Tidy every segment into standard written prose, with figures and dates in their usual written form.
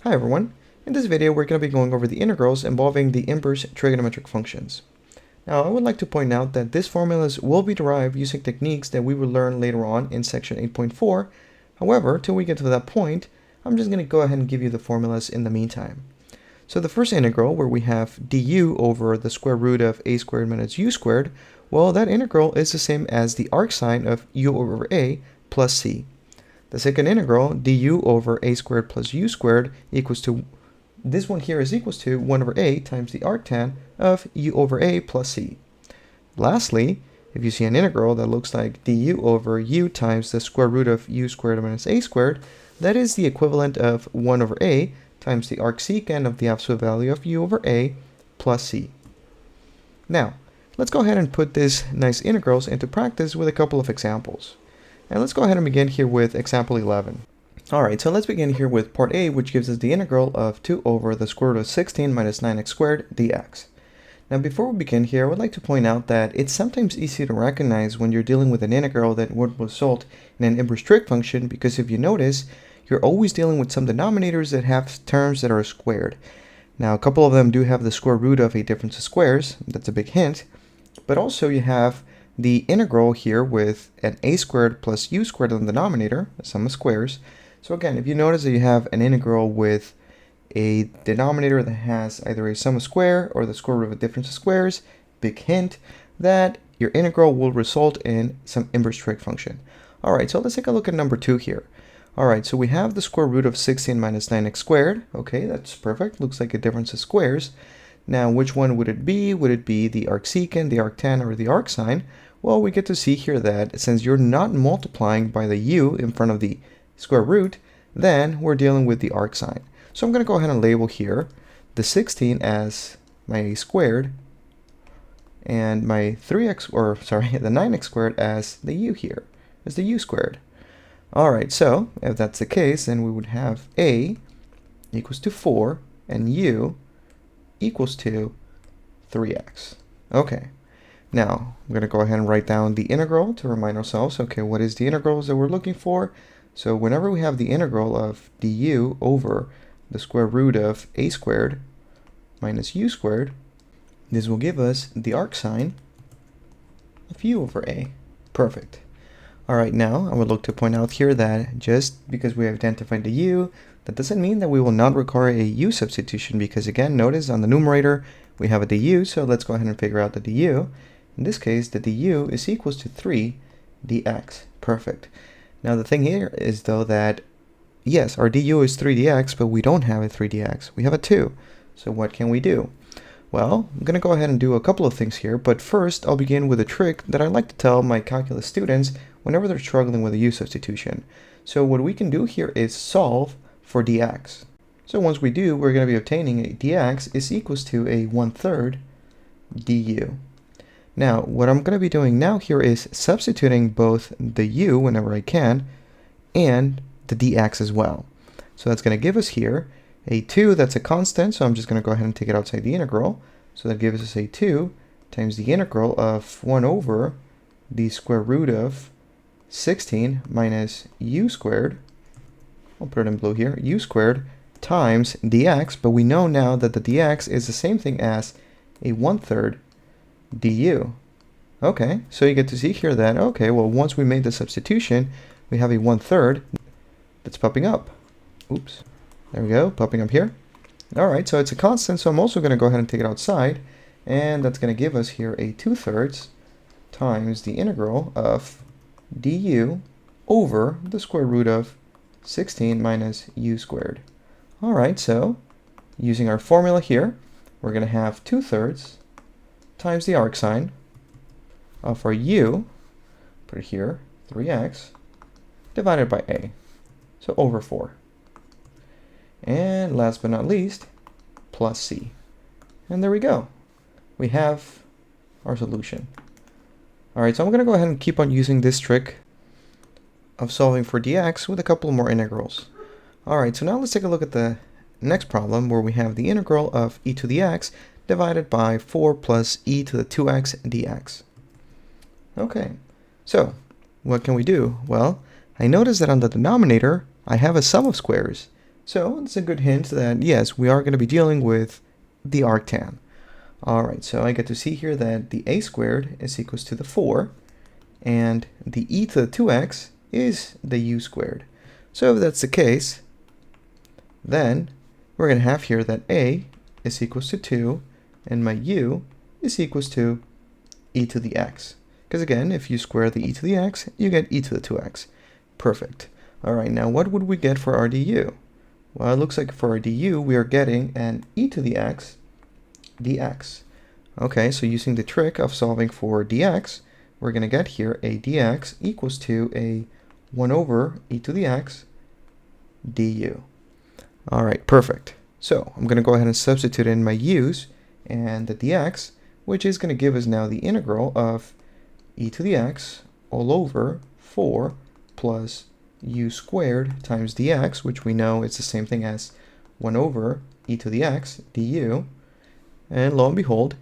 Hi everyone. In this video we're going to be going over the integrals involving the inverse trigonometric functions. Now I would like to point out that these formulas will be derived using techniques that we will learn later on in section 8.4. However, till we get to that point, I'm just going to go ahead and give you the formulas in the meantime. So the first integral, where we have du over the square root of a squared minus u squared, well, that integral is the same as the arcsine of u over a plus c. The second integral, du over a squared plus u squared, equals to, this one here is equals to 1 over a times the arctan of u over a plus c. Lastly, if you see an integral that looks like du over u times the square root of u squared minus a squared, that is the equivalent of 1 over a times the arcsecant of the absolute value of u over a plus c. Now, let's go ahead and put these nice integrals into practice with a couple of examples. And let's go ahead and begin here with example 11. Alright, so let's begin here with part A, which gives us the integral of 2 over the square root of 16 minus 9x squared dx. Now before we begin here, I would like to point out that it's sometimes easy to recognize when you're dealing with an integral that would result in an inverse trig function, because if you notice, you're always dealing with some denominators that have terms that are squared. Now a couple of them do have the square root of a difference of squares, that's a big hint, but also you have the integral here with an a squared plus u squared in the denominator, a sum of squares. So again, if you notice that you have an integral with a denominator that has either a sum of square or the square root of a difference of squares, big hint that your integral will result in some inverse trig function. Alright, so let's take a look at number 2 here. Alright, so we have the square root of 16 minus 9x squared. Okay, that's perfect. Looks like a difference of squares. Now, which one would it be? Would it be the arcsecant, the arctan, or the arcsine? Well, we get to see here that since you're not multiplying by the u in front of the square root, then we're dealing with the arcsine. So I'm going to go ahead and label here the 16 as my a squared and my the 9x squared as the u here, as the u squared. Alright, so if that's the case, then we would have a equals to 4 and u equals to 3x. Okay. Now, I'm going to go ahead and write down the integral to remind ourselves, okay, what is the integrals that we're looking for? So whenever we have the integral of du over the square root of a squared minus u squared, this will give us the arcsine of u over a. Perfect. Alright, now I would look to point out here that just because we have identified the u, that doesn't mean that we will not require a u substitution, because again, notice on the numerator we have a du, so let's go ahead and figure out the du. In this case, the du is equals to 3 dx. Perfect. Now the thing here is though that, yes, our du is 3 dx, but we don't have a 3 dx. We have a 2. So what can we do? Well, I'm going to go ahead and do a couple of things here, but first I'll begin with a trick that I like to tell my calculus students whenever they're struggling with a u substitution. So what we can do here is solve for dx. So once we do, we're going to be obtaining a dx is equals to a 1/3 du. Now, what I'm going to be doing now here is substituting both the u whenever I can and the dx as well. So that's going to give us here a 2, that's a constant, so I'm just going to go ahead and take it outside the integral. So that gives us a 2 times the integral of 1 over the square root of 16 minus u squared, I'll put it in blue here, u squared times dx, but we know now that the dx is the same thing as a 1/3 du. Okay, so you get to see here that, okay, well, once we made the substitution, we have a 1/3 that's popping up. Oops, there we go, popping up here. Alright, so it's a constant, so I'm also going to go ahead and take it outside, and that's going to give us here a 2/3 times the integral of du over the square root of 16 minus u squared. Alright, so using our formula here, we're going to have 2/3 times the arcsine of our u, put it here, 3x, divided by a, so over 4. And last but not least, plus c. And there we go. We have our solution. Alright, so I'm going to go ahead and keep on using this trick of solving for dx with a couple more integrals. Alright, so now let's take a look at the next problem where we have the integral of e to the x divided by 4 plus e to the 2x dx. Okay, so what can we do? Well, I notice that on the denominator I have a sum of squares, So it's a good hint that, yes, we are going to be dealing with the arctan. All right, so I get to see here that the a squared is equals to the 4, and the e to the 2x is the u squared. So if that's the case, then we're going to have here that a is equals to 2, and my u is equals to e to the x. Because again, if you square the e to the x, you get e to the 2x. Perfect. All right, now what would we get for our du? Well, it looks like for our du, we are getting an e to the x dx. Okay, so using the trick of solving for dx, we're going to get here a dx equals to a 1 over e to the x du. All right, perfect. So I'm going to go ahead and substitute in my u's and the dx, which is going to give us now the integral of e to the x all over 4 plus u squared times dx, which we know is the same thing as 1 over e to the x du. And lo and behold,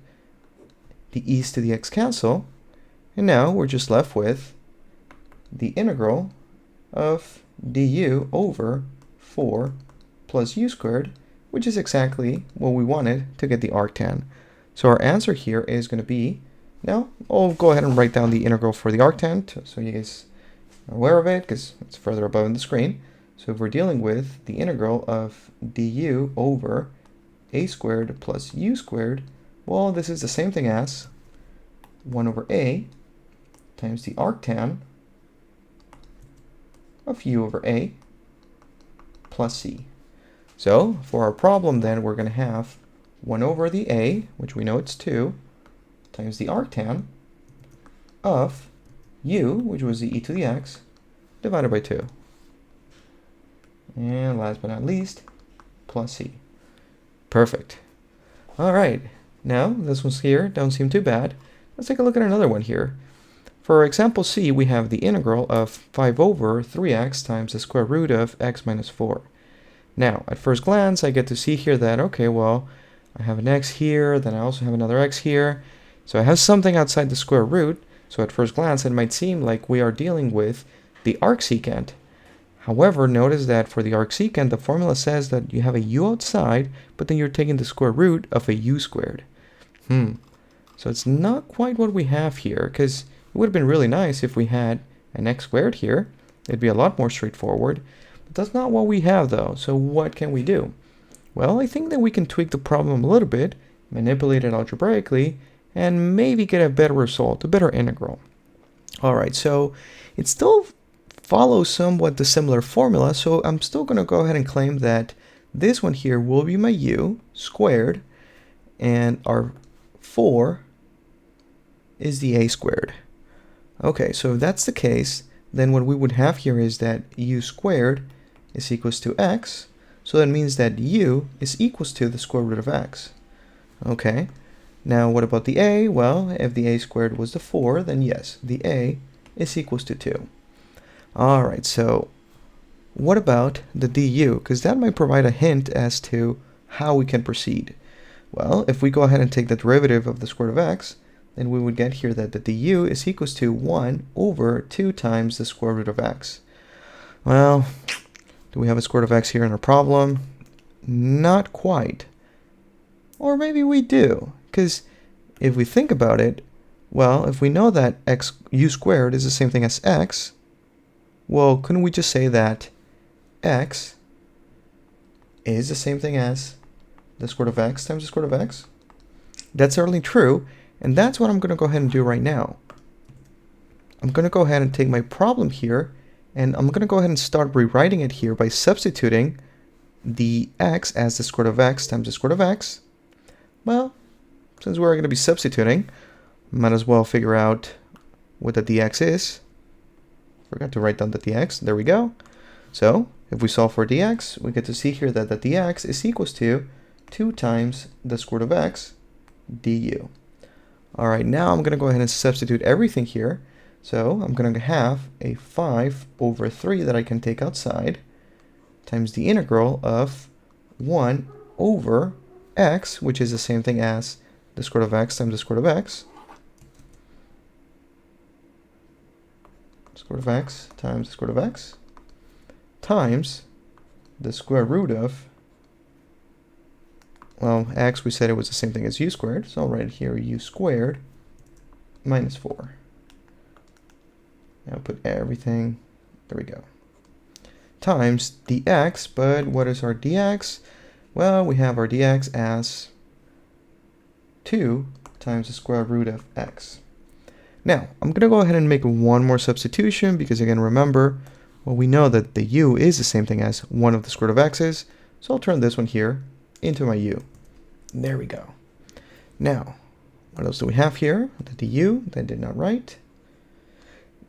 the e's to the x cancel, and now we're just left with the integral of du over 4 plus u squared, which is exactly what we wanted to get the arctan. So our answer here is going to be, now I'll go ahead and write down the integral for the arctan so you guys are aware of it because it's further above in the screen. So if we're dealing with the integral of du over a squared plus u squared, well, this is the same thing as 1 over a times the arctan of u over a plus c. So for our problem then, we're going to have 1 over the a, which we know it's 2, times the arctan of u, which was the e to the x, divided by 2. And last but not least, plus c. Perfect. All right, now this one's here, don't seem too bad. Let's take a look at another one here. For example C, we have the integral of 5 over 3x times the square root of x minus 4. Now, at first glance, I get to see here that, okay, well, I have an x here, then I also have another x here. So I have something outside the square root, so at first glance, it might seem like we are dealing with the arcsecant. However, notice that for the arcsecant, the formula says that you have a u outside, but then you're taking the square root of a u squared. So it's not quite what we have here, because it would have been really nice if we had an x squared here. It'd be a lot more straightforward. But that's not what we have, though. So what can we do? Well, I think that we can tweak the problem a little bit, manipulate it algebraically, and maybe get a better result, a better integral. All right, so it still follows somewhat the similar formula, so I'm still going to go ahead and claim that this one here will be my u squared, and our 4 is the a squared. Okay, so if that's the case, then what we would have here is that u squared is equals to x, so that means that u is equals to the square root of x. Okay, now what about the a? Well, if the a squared was the 4, then yes, the a is equals to 2. All right, so what about the du? Because that might provide a hint as to how we can proceed. Well, if we go ahead and take the derivative of the square root of x, then we would get here that the du is equals to 1 over 2 times the square root of x. Well, do we have a square root of x here in our problem? Not quite. Or maybe we do, because if we think about it, well, if we know that u squared is the same thing as x, well, couldn't we just say that x is the same thing as the square root of x times the square root of x? That's certainly true, and that's what I'm going to go ahead and do right now. I'm going to go ahead and take my problem here, and I'm going to go ahead and start rewriting it here by substituting the x as the square root of x times the square root of x. Well, since we're going to be substituting, might as well figure out what the dx is. Forgot to write down the dx. There we go. So if we solve for dx, we get to see here that the dx is equals to 2 times the square root of x du. All right, now I'm going to go ahead and substitute everything here. So I'm going to have a 5 over 3 that I can take outside times the integral of 1 over x, which is the same thing as the square root of x times the square root of x, square root of x times the square root of x, times the square root of, well, x, we said it was the same thing as u squared, so I'll write here u squared minus 4. Now put everything, there we go, times dx, but what is our dx? Well, we have our dx as 2 times the square root of x. Now, I'm going to go ahead and make one more substitution because, again, remember, well, we know that the u is the same thing as 1 of the square root of x's, so I'll turn this one here into my u. There we go. Now, what else do we have here? The du, that did not write.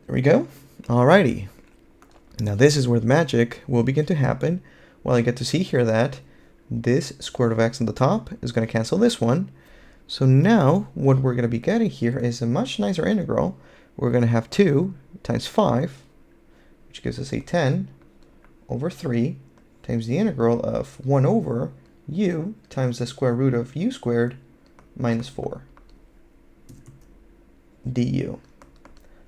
There we go. Alrighty. Now, this is where the magic will begin to happen. Well, I get to see here that this square root of x on the top is going to cancel this one. So now what we're going to be getting here is a much nicer integral. We're going to have 2 times 5, which gives us a 10 over 3 times the integral of 1 over u times the square root of u squared minus 4 du.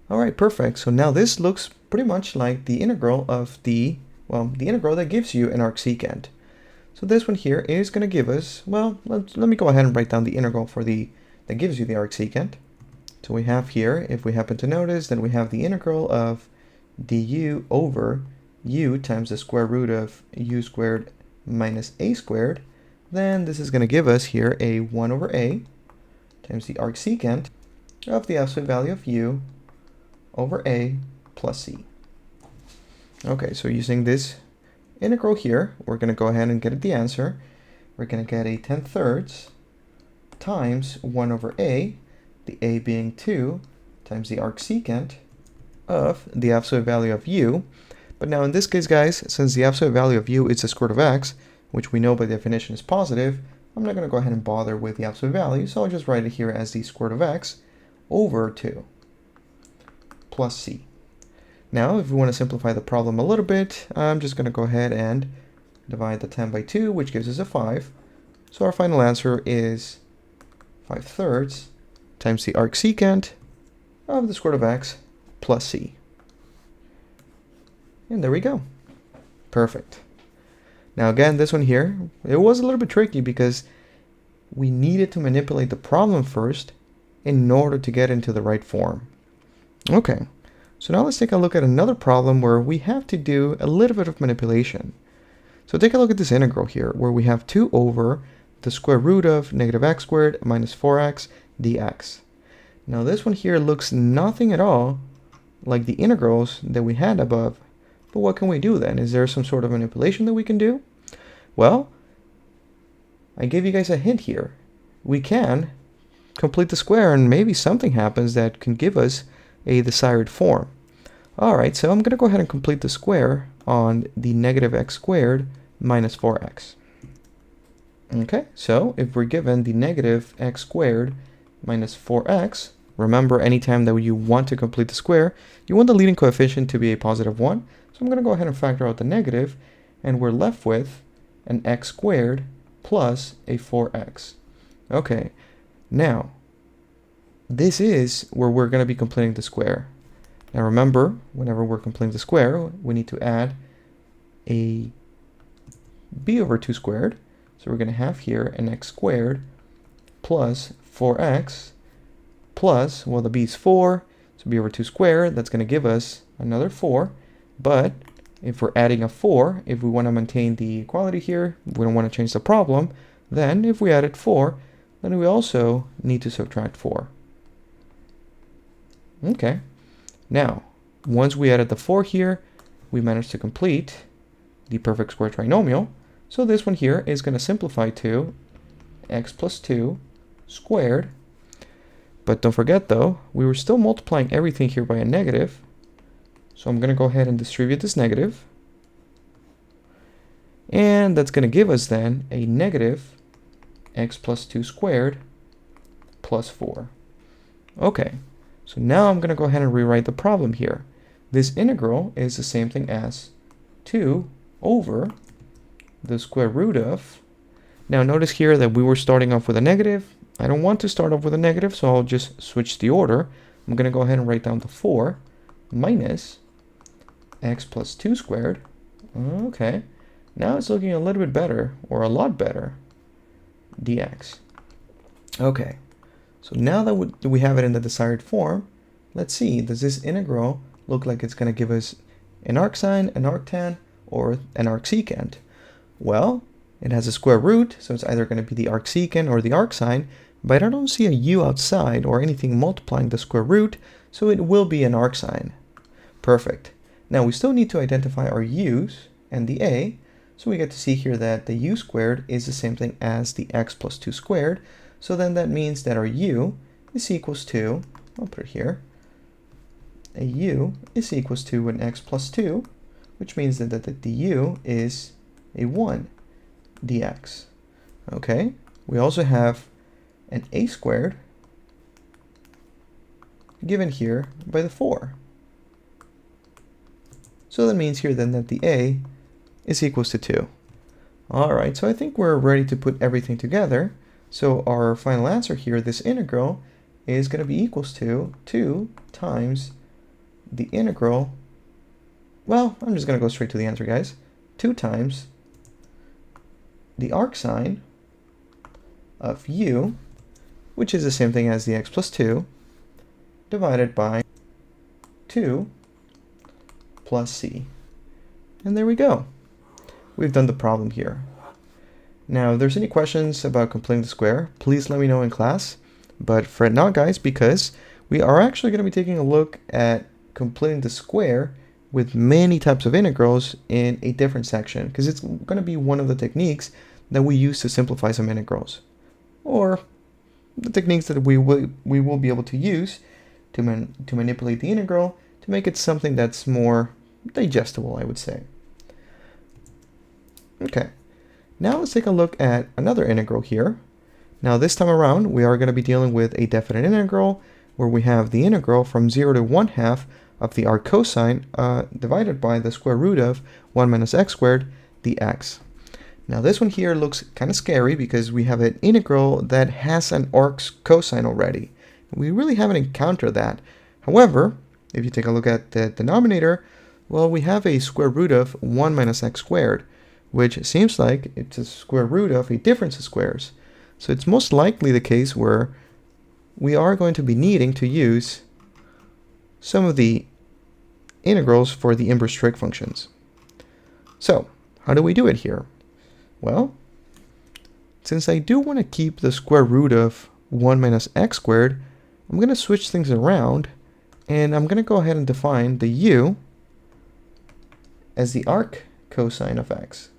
All right, perfect. So now this looks pretty much like the integral of the integral that gives you an arcsecant. So this one here is going to give us, well, let me go ahead and write down the integral for that gives you the arcsecant. So we have here, if we happen to notice, then we have the integral of du over u times the square root of u squared minus a squared. Then this is going to give us here a 1 over a times the arcsecant of the absolute value of u over a plus c. Okay, so using this integral here, we're going to go ahead and get the answer. We're going to get a 10/3 times 1 over a, the a being 2, times the arcsecant of the absolute value of u. But now in this case, guys, since the absolute value of u is the square root of x, which we know by definition is positive, I'm not going to go ahead and bother with the absolute value, so I'll just write it here as the square root of x over 2 plus c. Now, if we want to simplify the problem a little bit, I'm just going to go ahead and divide the 10 by 2, which gives us a 5. So our final answer is 5/3 times the arcsecant of the square root of x plus c. And there we go. Perfect. Now again, this one here, it was a little bit tricky because we needed to manipulate the problem first in order to get into the right form. Okay. So now let's take a look at another problem where we have to do a little bit of manipulation. So take a look at this integral here, where we have 2 over the square root of negative x squared minus 4x dx. Now this one here looks nothing at all like the integrals that we had above. But what can we do then? Is there some sort of manipulation that we can do? Well, I gave you guys a hint here. We can complete the square and maybe something happens that can give us a desired form. Alright, so I'm going to go ahead and complete the square on the negative x squared minus 4x. Okay, so if we're given the negative x squared minus 4x, remember anytime that you want to complete the square, you want the leading coefficient to be a positive 1. So I'm going to go ahead and factor out the negative, and we're left with an x squared plus a 4x. Okay, now this is where we're going to be completing the square. Now remember, whenever we're completing the square, we need to add a b over 2 squared. So we're going to have here an x squared plus 4x plus, well, the b is 4, so b over 2 squared, that's going to give us another 4. But if we're adding a 4, if we want to maintain the equality here, we don't want to change the problem, then if we added 4, then we also need to subtract 4. Okay, now, once we added the 4 here, we managed to complete the perfect square trinomial. So this one here is going to simplify to x plus 2 squared. But don't forget though, we were still multiplying everything here by a negative. So I'm going to go ahead and distribute this negative. And that's going to give us then a negative x plus 2 squared plus 4. Okay. So now I'm going to go ahead and rewrite the problem here. This integral is the same thing as 2 over the square root of. Now notice here that we were starting off with a negative. I don't want to start off with a negative, so I'll just switch the order. I'm going to go ahead and write down the 4 minus x plus 2 squared. Okay. Now it's looking a little bit better, or a lot better, dx. Okay, so now that we have it in the desired form, let's see, does this integral look like it's going to give us an arcsine, an arctan, or an arcsecant? Well, it has a square root, so it's either going to be the arcsecant or the arcsine, but I don't see a u outside or anything multiplying the square root, so it will be an arcsine. Perfect. Now we still need to identify our u's and the a, so we get to see here that the u squared is the same thing as the x plus 2 squared, so then that means that our u is equals to, I'll put it here, a u is equals to an x plus 2, which means that the du is a 1 dx. Okay, we also have an a squared given here by the 4. So that means here then that the a is equals to 2. Alright, so I think we're ready to put everything together. So our final answer here, this integral, is going to be equals to 2 times the integral, well, I'm just going to go straight to the answer, guys. 2 times the arcsine of u, which is the same thing as the x plus 2, divided by 2 plus c. And there we go. We've done the problem here. Now, if there's any questions about completing the square, please let me know in class. But fret not, guys, because we are actually going to be taking a look at completing the square with many types of integrals in a different section, because it's going to be one of the techniques that we use to simplify some integrals, or the techniques that we will be able to use to manipulate the integral to make it something that's more digestible, I would say. Okay, now let's take a look at another integral here. Now this time around, we are going to be dealing with a definite integral where we have the integral from 0 to 1/2 of the arc cosine divided by the square root of 1 minus x squared dx. Now this one here looks kind of scary because we have an integral that has an arc cosine already. We really haven't encountered that. However, if you take a look at the denominator, well, we have a square root of 1 minus x squared, which seems like it's a square root of a difference of squares. So it's most likely the case where we are going to be needing to use some of the integrals for the inverse trig functions. So how do we do it here? Well, since I do want to keep the square root of 1 minus x squared, I'm going to switch things around, and I'm going to go ahead and define the u as the arc cosine of x.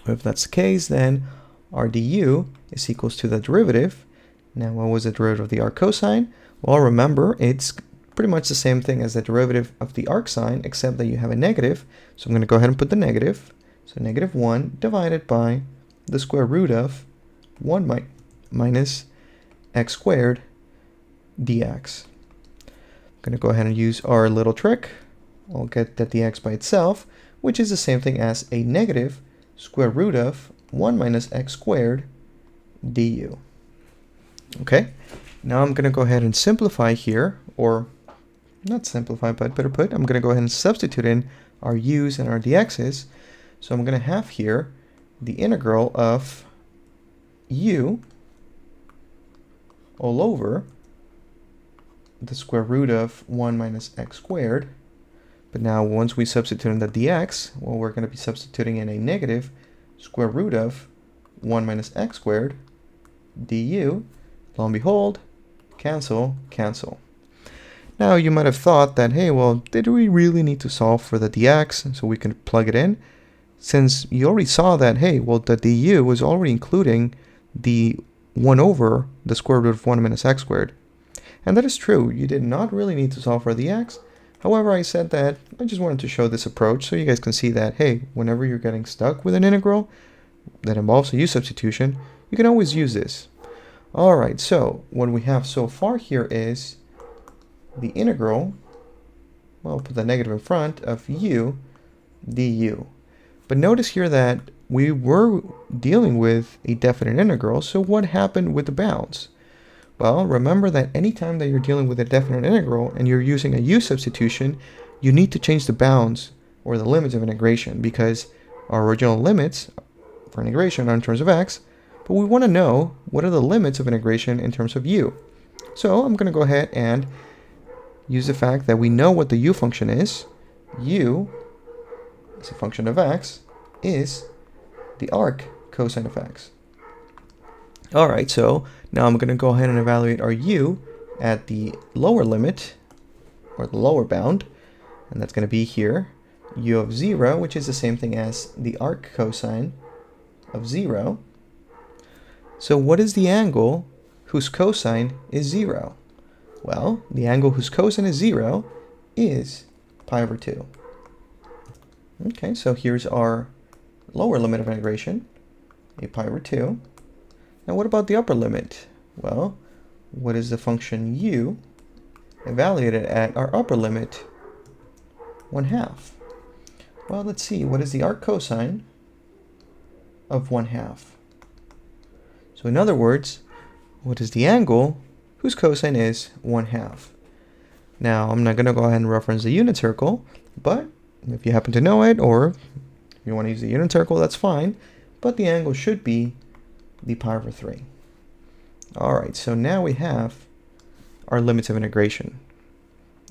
If that's the case, then our du is equals to the derivative. Now, what was the derivative of the arc cosine? Well, remember, it's pretty much the same thing as the derivative of the arc sine, except that you have a negative. So I'm going to go ahead and put the negative. So negative 1 divided by the square root of 1 minus x squared dx. I'm going to go ahead and use our little trick. I'll get that dx by itself, which is the same thing as a negative square root of 1 minus x squared du. Okay, now I'm going to go ahead and simplify here, or not simplify, but better put, I'm going to go ahead and substitute in our u's and our dx's. So I'm going to have here the integral of u all over the square root of 1 minus x squared. But now once we substitute in the dx, well, we're going to be substituting in a negative square root of 1 minus x squared du. Lo and behold, cancel, cancel. Now you might have thought that, hey, well, did we really need to solve for the dx so we can plug it in? Since you already saw that, hey, well, the du was already including the 1 over the square root of 1 minus x squared. And that is true. You did not really need to solve for the x. However, I said that I just wanted to show this approach so you guys can see that, hey, whenever you're getting stuck with an integral that involves a u substitution, you can always use this. All right, so what we have so far here is the integral, well, I'll put the negative in front, of u du. But notice here that we were dealing with a definite integral, so what happened with the bounds? Well, remember that anytime that you're dealing with a definite integral and you're using a u substitution, you need to change the bounds or the limits of integration, because our original limits for integration are in terms of x, but we want to know what are the limits of integration in terms of u. So I'm going to go ahead and use the fact that we know what the u function is. U, as a function of x, is the arc cosine of x. Alright, so now I'm going to go ahead and evaluate our u at the lower limit, or the lower bound, and that's going to be here, u of 0, which is the same thing as the arc cosine of 0. So what is the angle whose cosine is 0? Well, the angle whose cosine is 0 is pi over 2. Okay, so here's our lower limit of integration, a pi over 2. Now what about the upper limit? Well, what is the function u evaluated at our upper limit, 1/2? Well, let's see, what is the arc cosine of 1/2? So in other words, what is the angle whose cosine is 1/2? Now, I'm not going to go ahead and reference the unit circle, but if you happen to know it, or if you want to use the unit circle, that's fine, but the angle should be the pi over 3. Alright, so now we have our limits of integration.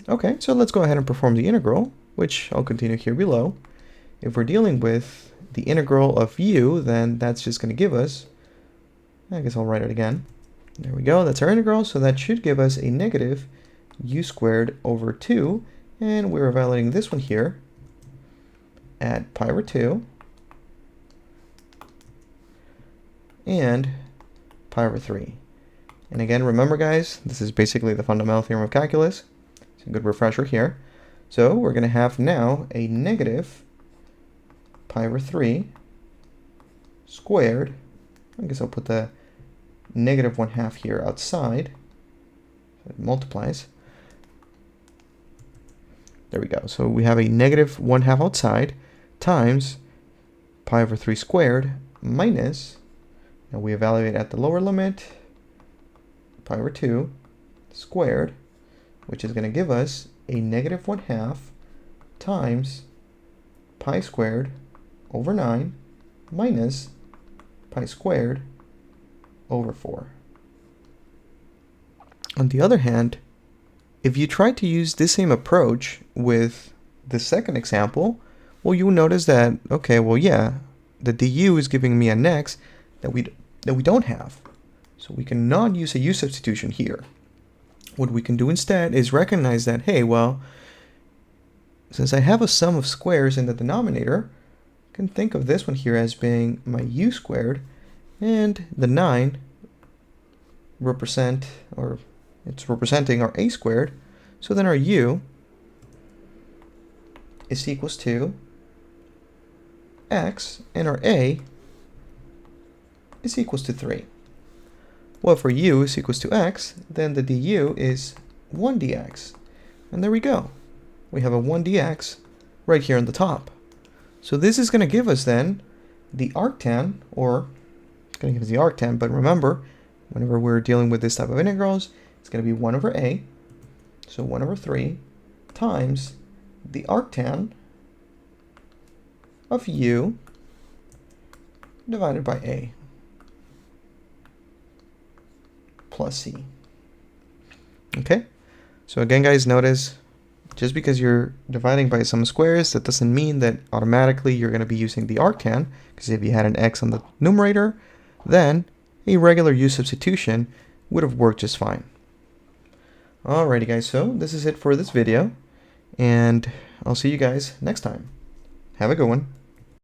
Okay, so let's go ahead and perform the integral, which I'll continue here below. If we're dealing with the integral of u, then that's just going to give us, I guess I'll write it again. There we go, that's our integral, so that should give us a negative u squared over 2, and we're evaluating this one here at pi over 2 and pi over 3. And again, remember guys, this is basically the fundamental theorem of calculus. It's a good refresher here. So we're going to have now a negative pi over 3 squared. I guess I'll put the negative 1/2 here outside. It multiplies. There we go. So we have a negative 1/2 outside times pi over 3 squared minus, now we evaluate at the lower limit, pi over 2 squared, which is going to give us a negative 1/2 times pi squared over 9 minus pi squared over 4. On the other hand, if you try to use this same approach with the second example, well, you'll notice that, okay, well, yeah, the du is giving me an x that we don't have. So we cannot use a u substitution here. What we can do instead is recognize that, hey, well, since I have a sum of squares in the denominator, I can think of this one here as being my u squared, and the 9 it's representing our a squared, so then our u is equals to x, and our a is equals to 3. Well, if our u is equals to x, then the du is 1 dx. And there we go. We have a 1 dx right here on the top. So this is going to give us then the arctan, or it's going to give us the arctan, but remember, whenever we're dealing with this type of integrals, it's going to be 1 over a, so 1 over 3, times the arctan of u divided by a plus c. Okay, so again guys, notice just because you're dividing by some squares, that doesn't mean that automatically you're going to be using the arctan, because if you had an x on the numerator, then a regular u substitution would have worked just fine. Alrighty guys, so this is it for this video, and I'll see you guys next time. Have a good one.